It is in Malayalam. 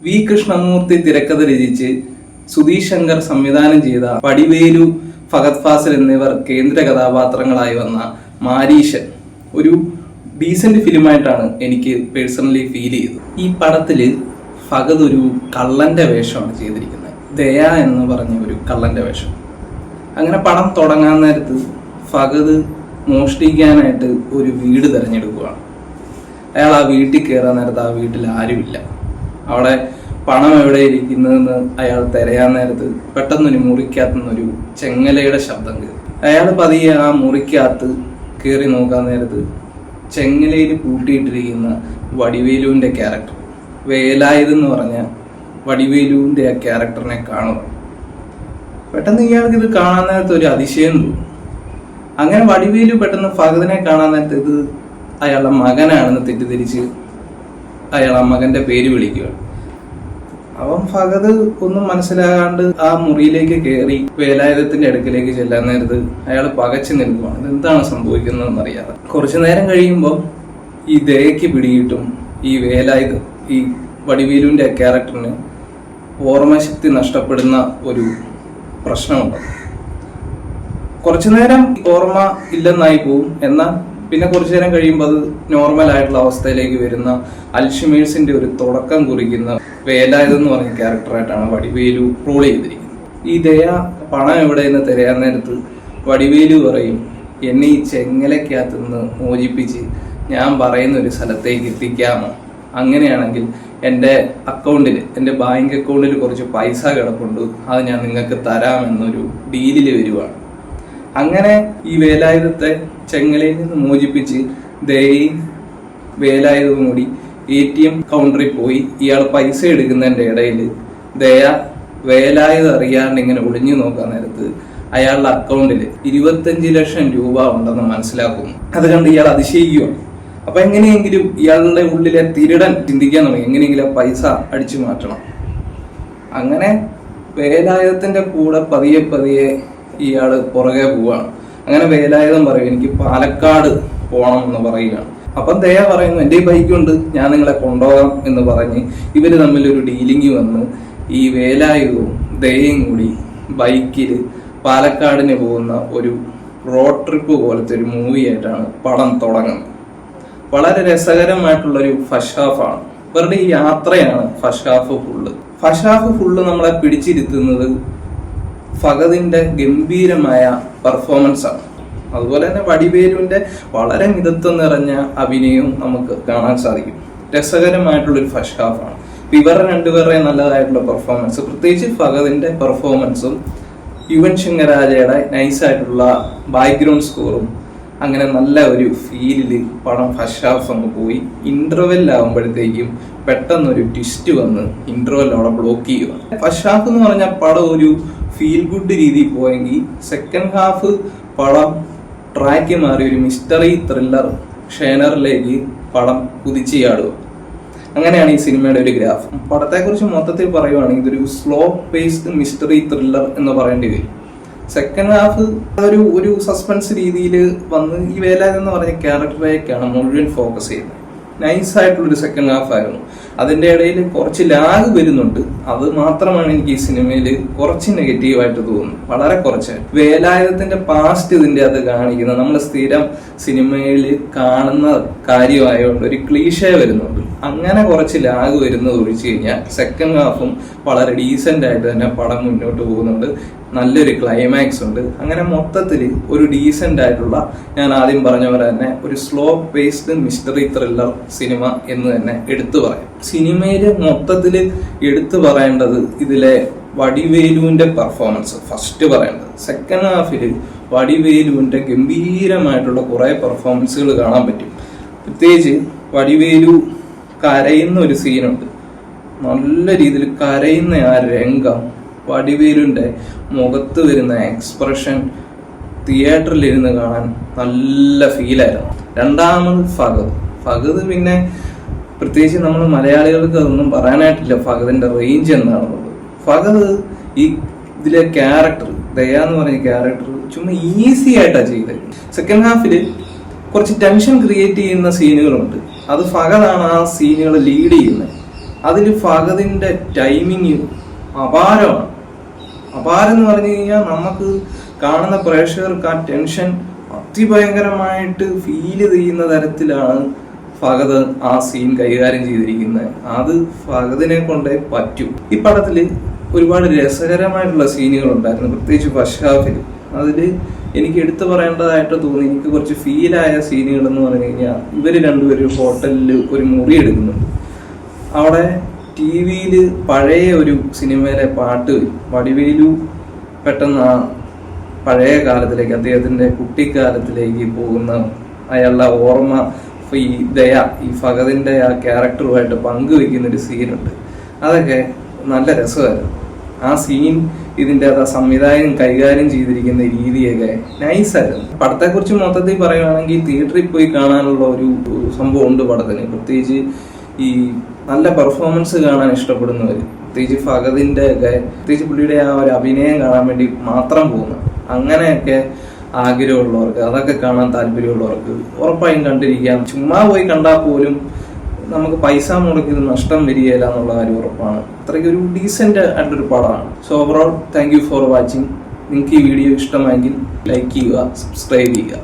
വി കൃഷ്ണമൂർത്തി തിരക്കഥ രചിച്ച് സുധീഷ് ശങ്കർ സംവിധാനം ചെയ്ത വടിവേലു, ഫഹദ് ഫാസിൽ എന്നിവർ കേന്ദ്ര കഥാപാത്രങ്ങളായി വന്ന മാരീഷൻ ഒരു ഡീസന്റ് ഫിലിമായിട്ടാണ് എനിക്ക് പേഴ്സണലി ഫീൽ ചെയ്തത്. ഈ പടത്തില് ഫഹദ് ഒരു കള്ളന്റെ വേഷമാണ് ചെയ്തിരിക്കുന്നത്. ദയ എന്ന് പറഞ്ഞ ഒരു കള്ളന്റെ വേഷം. അങ്ങനെ പടം തുടങ്ങാൻ നേരത്ത് ഫഹദ് മോഷ്ടിക്കാനായിട്ട് ഒരു വീട് തിരഞ്ഞെടുക്കുകയാണ്. അയാൾ ആ വീട്ടിൽ കയറാൻ നേരത്ത് ആ വീട്ടിൽ ആരുമില്ല. അവിടെ പണം എവിടെ ഇരിക്കുന്നതെന്ന് അയാൾ തിരയാൻ നേരത്ത് പെട്ടെന്നൊരു മുറിക്കകത്തുനിന്നൊരു ചെങ്ങലയുടെ ശബ്ദം കേൾക്കും. അയാൾ പതിയെ ആ മുറിക്കകത്ത് കയറി നോക്കാൻ നേരത്ത് ചെങ്ങലയിൽ പൂട്ടിയിട്ടിരിക്കുന്ന വടിവേലുവിൻ്റെ ക്യാരക്ടർ, വേലായുധെന്ന് പറഞ്ഞ വടിവേലുവിൻ്റെ ആ ക്യാരക്ടറിനെ കാണുക. പെട്ടെന്ന് ഇയാൾക്ക് ഇത് കാണാൻ നേരത്ത് ഒരു അതിശയം തോന്നും. അങ്ങനെ വടിവേലു പെട്ടെന്ന് ഫഹദിനെ കാണാൻ നേരത്ത് ഇത് അയാളുടെ മകനാണെന്ന് തെറ്റിദ്ധരിച്ച് അയാൾ ആ മകന്റെ പേര് വിളിക്കുകയാണ്. അവൻ ഫഹദ് ഒന്നും മനസ്സിലാകാണ്ട് ആ മുറിയിലേക്ക് കയറി വേലായുധത്തിന്റെ അടുക്കിലേക്ക് ചെല്ലാൻ നേരത്ത് അയാൾ പകച്ചു നിൽക്കുകയാണ്. എന്താണ് സംഭവിക്കുന്നതെന്ന് അറിയാതെ. കുറച്ചു നേരം കഴിയുമ്പോൾ ഈ ദയക്ക് പിടിയിട്ടും ഈ വേലായുധം, ഈ വടിവേലുവിന്റെ ക്യാരക്ടറിന് ഓർമ്മശക്തി നഷ്ടപ്പെടുന്ന ഒരു പ്രശ്നമുണ്ട്. കുറച്ചു നേരം ഓർമ്മ ഇല്ലെന്നായി പോവും. എന്നാൽ പിന്നെ കുറച്ചു നേരം കഴിയുമ്പോൾ അത് നോർമൽ ആയിട്ടുള്ള അവസ്ഥയിലേക്ക് വരുന്ന അൽഷിമേഴ്സിന്റെ ഒരു തുടക്കം കുറിക്കുന്ന വേലായുധം എന്ന് പറഞ്ഞ ക്യാരക്ടറായിട്ടാണ് വടിവേലു റോൾ ചെയ്തിരിക്കുന്നത്. ഈ ദയ പണം എവിടെ നിന്ന് തിരയാൻ നേരത്ത് വടിവേലു പറയും, എന്നെ ഈ ചെങ്ങലക്കകത്ത് നിന്ന് മോചിപ്പിച്ച് ഞാൻ പറയുന്ന ഒരു സ്ഥലത്തേക്ക് എത്തിക്കാമോ? അങ്ങനെയാണെങ്കിൽ എൻ്റെ അക്കൗണ്ടിൽ, എൻ്റെ ബാങ്ക് അക്കൗണ്ടിൽ കുറച്ച് പൈസ കിടപ്പുണ്ട്, അത് ഞാൻ നിങ്ങൾക്ക് തരാമെന്നൊരു ഡീലിൽ വരുവാണ്. അങ്ങനെ ഈ വേലായുധത്തെ ചെങ്ങലയിൽ നിന്ന് മോചിപ്പിച്ച് ദയയും വേലായുധവും കൂടി ATM കൗണ്ടറിൽ പോയി ഇയാൾ പൈസ എടുക്കുന്നതിൻ്റെ ഇടയിൽ ദയ വേലായുധം അറിയാണ്ട് ഇങ്ങനെ ഒളിഞ്ഞു നോക്കാൻ നേരത്ത് അയാളുടെ അക്കൗണ്ടിൽ 25 ലക്ഷം രൂപ ഉണ്ടെന്ന് മനസ്സിലാക്കുന്നു. അത് കണ്ട് ഇയാൾ അതിശയിക്കുകയാണ്. അപ്പൊ എങ്ങനെയെങ്കിലും ഇയാളുടെ ഉള്ളിലെ തിരുടൻ ചിന്തിക്കാൻ തുടങ്ങി, എങ്ങനെയെങ്കിലും പൈസ അടിച്ചു മാറ്റണം. അങ്ങനെ വേലായുധത്തിന്റെ കൂടെ പതിയെ പതിയെ ഇയാള് പുറകെ പോവാണ്. അങ്ങനെ വേലായുധം പറയും, എനിക്ക് പാലക്കാട് പോകണം എന്ന് പറയുകയാണ്. അപ്പം ദയ പറയുന്നു, എൻ്റെ ഈ ബൈക്കുണ്ട്, ഞാൻ നിങ്ങളെ കൊണ്ടുപോകാം എന്ന് പറഞ്ഞ് ഇവര് തമ്മിലൊരു ഡീലിംഗ് വന്ന് ഈ വേലായുധവും ദയയും കൂടി ബൈക്കിൽ പാലക്കാടിന് പോകുന്ന ഒരു റോഡ് ട്രിപ്പ് പോലത്തെ ഒരു മൂവി ആയിട്ടാണ് പടം തുടങ്ങുന്നത്. വളരെ രസകരമായിട്ടുള്ളൊരു ഫസ്റ്റ് ഹാഫാണ്. ഇവരുടെ ഈ യാത്രയാണ് first half full. First half full നമ്മളെ പിടിച്ചിരുത്തുന്നത് ഫഹദിന്റെ ഗംഭീരമായ പെർഫോമൻസ് ആണ്. അതുപോലെ തന്നെ വടിവേലുവിന്റെ വളരെ മിതത്വം നിറഞ്ഞ അഭിനയവും നമുക്ക് കാണാൻ സാധിക്കും. രസകരമായിട്ടുള്ളൊരു ഫസ്റ്റ് ഹാഫാണ്. ഇവരുടെ രണ്ടുപേരുടെയും നല്ലതായിട്ടുള്ള പെർഫോമൻസ്, പ്രത്യേകിച്ച് ഫഹദിന്റെ പെർഫോമൻസും യുവൻ ശങ്കർ രാജയുടെ നൈസായിട്ടുള്ള ബാക്ക്ഗ്രൗണ്ട് സ്കോറും, അങ്ങനെ നല്ല ഒരു ഫീലില് പടം ഫസ്റ്റ് ഹാഫ് അങ്ങ് പോയി. ഇന്റർവെല്ലാവുമ്പോഴത്തേക്കും പെട്ടെന്നൊരു ട്വിസ്റ്റ് വന്ന് ഇന്റർവെൽ അവിടെ ബ്ലോക്ക് ചെയ്യുക. ഫസ്റ്റ് ഹാഫ് എന്ന് പറഞ്ഞാൽ പടം ഒരു ഫീൽ ഗുഡ് രീതിയിൽ പോയെങ്കിൽ സെക്കൻഡ് ഹാഫ് പടം ട്രാക്ക് മാറി ഒരു മിസ്റ്ററി ത്രില്ലർ ഷേനറിലേക്ക് പടം കുതിച്ചുചാടുക. അങ്ങനെയാണ് ഈ സിനിമയുടെ ഒരു ഗ്രാഫ്. പടത്തെക്കുറിച്ച് മൊത്തത്തിൽ പറയുവാണെങ്കിൽ ഇതൊരു സ്ലോ പേസ്ഡ് മിസ്റ്ററി ത്രില്ലർ എന്ന് പറയേണ്ടി വരും. സെക്കൻഡ് ഹാഫ് ഒരു സസ്പെൻസ് രീതിയിൽ വന്ന് ഈ വേലായുധം എന്ന് പറഞ്ഞ ക്യാരക്ടറേക്കാണ് മുഴുവൻ ഫോക്കസ് ചെയ്യുന്നത്. നൈസായിട്ടുള്ളൊരു സെക്കൻഡ് ഹാഫ് ആയിരുന്നു. അതിൻ്റെ ഇടയിൽ കുറച്ച് ലാഗ് വരുന്നുണ്ട്. അത് മാത്രമാണ് എനിക്ക് ഈ സിനിമയിൽ കുറച്ച് നെഗറ്റീവായിട്ട് തോന്നുന്നത്, വളരെ കുറച്ച്. വേലായുധത്തിന്റെ പാസ്റ്റ് ഇതിൻ്റെ അത് കാണിക്കുന്നത് നമ്മൾ സ്ഥിരം സിനിമയിൽ കാണുന്ന കാര്യമായതുകൊണ്ട് ഒരു ക്ലീഷേ വരുന്നുണ്ട്. അങ്ങനെ കുറച്ച് ലാഗ് വരുന്നത് ഒഴിച്ചു കഴിഞ്ഞാൽ സെക്കൻഡ് ഹാഫും വളരെ ഡീസെന്റ് ആയിട്ട് തന്നെ പടം മുന്നോട്ട് പോകുന്നുണ്ട്. നല്ലൊരു ക്ലൈമാക്സ് ഉണ്ട്. അങ്ങനെ മൊത്തത്തിൽ ഒരു ഡീസെന്റ് ആയിട്ടുള്ള, ഞാൻ ആദ്യം പറഞ്ഞ പോലെ തന്നെ ഒരു slow paced mystery thriller cinema എന്ന് തന്നെ എടുത്തു പറയാം. സിനിമയിൽ മൊത്തത്തിൽ എടുത്തു പറയേണ്ടത് ഇതിലെ വടിവേലുവിന്റെ പെർഫോമൻസ് ഫസ്റ്റ് പറയേണ്ടത്. സെക്കൻഡ് ഹാഫിൽ വടിവേലുവിന്റെ ഗംഭീരമായിട്ടുള്ള കുറെ പെർഫോമൻസുകൾ കാണാൻ പറ്റും. പ്രത്യേകിച്ച് വടിവേലു കരയുന്ന ഒരു സീനുണ്ട്. നല്ല രീതിയിൽ കരയുന്ന ആ രംഗം, വടിവേലുവിന്റെ മുഖത്ത് വരുന്ന എക്സ്പ്രഷൻ തിയേറ്ററിലിരുന്ന് കാണാൻ നല്ല ഫീലായിരുന്നു. രണ്ടാമത് ഫഹദ് പിന്നെ പ്രത്യേകിച്ച് നമ്മൾ മലയാളികൾക്ക് അതൊന്നും പറയാനായിട്ടില്ല ഫഹദിന്റെ റേഞ്ച് എന്താണെന്നുള്ളത്. ഫഹദ് ഈ ഇതിലെ ക്യാരക്ടർ, ദയ എന്ന് പറഞ്ഞ ക്യാരക്ടർ ചുമ്മാ ഈസി ആയിട്ടാണ് ചെയ്തത്. സെക്കൻഡ് ഹാഫിൽ കുറച്ച് ടെൻഷൻ ക്രിയേറ്റ് ചെയ്യുന്ന സീനുകളുണ്ട്. അത് ഫഹദാണ് ആ സീനുകൾ ലീഡ് ചെയ്യുന്നത്. അതിൽ ഫഹദിന്റെ ടൈമിങ് അപാരമാണ്. അപാരം എന്ന് പറഞ്ഞു കഴിഞ്ഞാൽ നമുക്ക് കാണുന്ന പ്രേക്ഷകർക്ക് ആ ടെൻഷൻ അതിഭയങ്കരമായിട്ട് ഫീൽ ചെയ്യുന്ന തരത്തിലാണ് ഫഹദ് ആ സീൻ കൈകാര്യം ചെയ്തിരിക്കുന്നത്. അത് ഫഹദിനെ കൊണ്ടേ പറ്റൂ. ഈ പടത്തില് ഒരുപാട് രസകരമായിട്ടുള്ള സീനുകൾ ഉണ്ടായിരുന്നു, പ്രത്യേകിച്ച് ഫസ്റ്റ് ഹാഫിൽ. അതിൽ എനിക്ക് എടുത്തു പറയേണ്ടതായിട്ട് തോന്നി, എനിക്ക് കുറച്ച് ഫീലായ സീനുകൾ എന്ന് പറഞ്ഞു കഴിഞ്ഞാൽ, ഇവര് രണ്ടുപേരും ഹോട്ടലിൽ ഒരു മുറി എടുക്കുന്നുണ്ട്. അവിടെ ടി വിയിൽ പഴയ ഒരു സിനിമയിലെ പാട്ട് വടിവേലു പെട്ടെന്ന് ആ പഴയ കാലത്തിലേക്ക്, അദ്ദേഹത്തിന്റെ കുട്ടിക്കാലത്തിലേക്ക് പോകുന്ന അയാളുടെ ഓർമ്മ ഈ ദയ ഈ ഫഹദിന്റെ ആ ക്യാരക്ടറുമായിട്ട് പങ്കുവെക്കുന്ന ഒരു സീനുണ്ട്. അതൊക്കെ നല്ല രസമായിരുന്നു. ആ സീൻ ഇതിന്റെ സംവിധായകൻ കൈകാര്യം ചെയ്തിരിക്കുന്ന രീതിയൊക്കെ നൈസായിരുന്നു. പടത്തെക്കുറിച്ച് മൊത്തത്തിൽ പറയുകയാണെങ്കിൽ തിയേറ്ററിൽ പോയി കാണാനുള്ള ഒരു സംഭവം ഉണ്ട് പടത്തിന്. പ്രത്യേകിച്ച് ഈ നല്ല പെർഫോമൻസ് കാണാൻ ഇഷ്ടപ്പെടുന്നവർ, പ്രത്യേകിച്ച് ഫഹദിന്റെ ഒക്കെ, പ്രത്യേകിച്ച് പുള്ളിയുടെ ആ ഒരു അഭിനയം കാണാൻ വേണ്ടി മാത്രം പോകുന്നു, അങ്ങനെയൊക്കെ ആഗ്രഹമുള്ളവർക്ക്, അതൊക്കെ കാണാൻ താല്പര്യമുള്ളവർക്ക് ഉറപ്പായും കണ്ടിരിക്കാം. ചുമ്മാ പോയി കണ്ടാൽ പോലും നമുക്ക് പൈസ മുടക്കിയത് നഷ്ടം വരികയില്ല എന്നുള്ള കാര്യം ഉറപ്പാണ്. അത്രയ്ക്ക് ഒരു ഡീസെന്റ് ആയിട്ടൊരു പടമാണ്. So overall thank you for watching. നിങ്ങൾക്ക് ഈ വീഡിയോ ഇഷ്ടമായെങ്കിൽ ലൈക്ക് ചെയ്യുക, സബ്സ്ക്രൈബ് ചെയ്യുക.